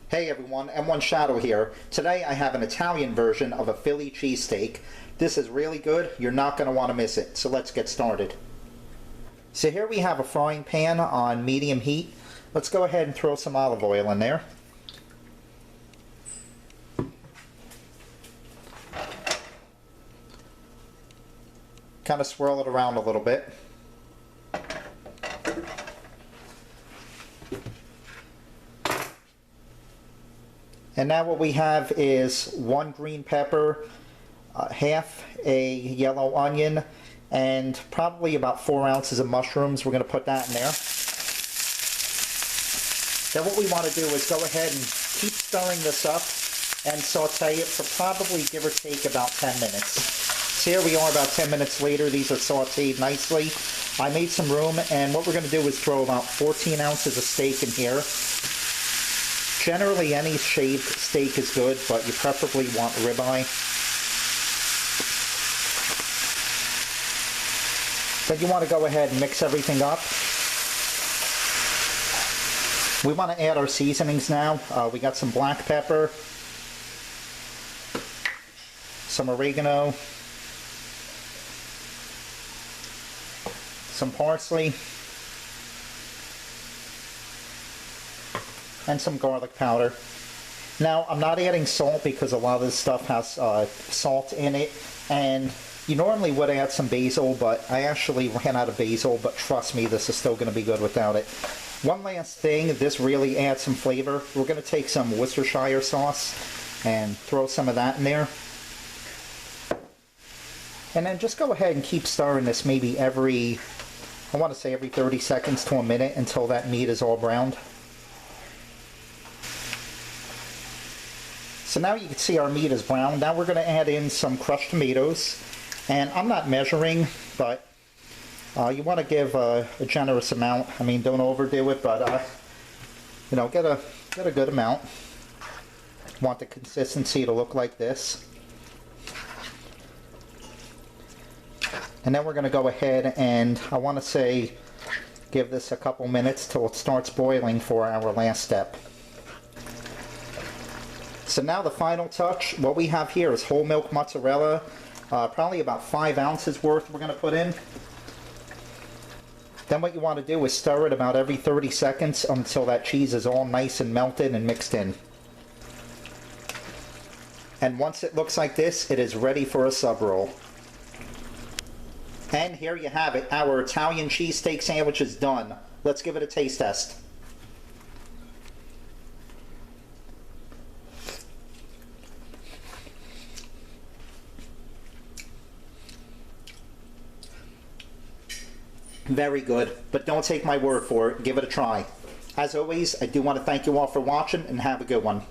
Hey everyone, M1 Shadow here. Today I have an Italian version of a Philly cheesesteak. This is really good. You're not going to want to miss it. So let's get started. So here we have a frying pan on medium heat. Let's go ahead and throw some olive oil in there. Kind of swirl it around a little bit. And now what we have is 1 green pepper, half a yellow onion, and probably about 4 ounces of mushrooms. We're going to put that in there. Then what we want to do is go ahead and keep stirring this up and saute it for probably, give or take, about 10 minutes. So here we are about 10 minutes later. These are sauteed nicely. I made some room, and what we're going to do is throw about 14 ounces of steak in here. Generally, any shaved steak is good, but you preferably want ribeye. Then you want to go ahead and mix everything up. We want to add our seasonings now. We got some black pepper, some oregano, some parsley, and some garlic powder. Now, I'm not adding salt because a lot of this stuff has salt in it, and you normally would add some basil, but I actually ran out of basil, but trust me, this is still going to be good without it. One last thing, this really adds some flavor. We're going to take some Worcestershire sauce and throw some of that in there. And then just go ahead and keep stirring this maybe every 30 seconds to a minute until that meat is all browned. So now you can see our meat is brown. Now we're going to add in some crushed tomatoes. And I'm not measuring, but you want to give a generous amount. I mean, don't overdo it, but you know, get a good amount. Want the consistency to look like this. And then we're going to go ahead and I want to say give this a couple minutes till it starts boiling for our last step. So now the final touch, what we have here is whole milk mozzarella, probably about 5 ounces worth we're going to put in. Then what you want to do is stir it about every 30 seconds until that cheese is all nice and melted and mixed in. And once it looks like this, it is ready for a sub roll. And here you have it, our Italian cheesesteak sandwich is done. Let's give it a taste test. Very good, but don't take my word for it. Give it a try. As always, I do want to thank you all for watching and have a good one.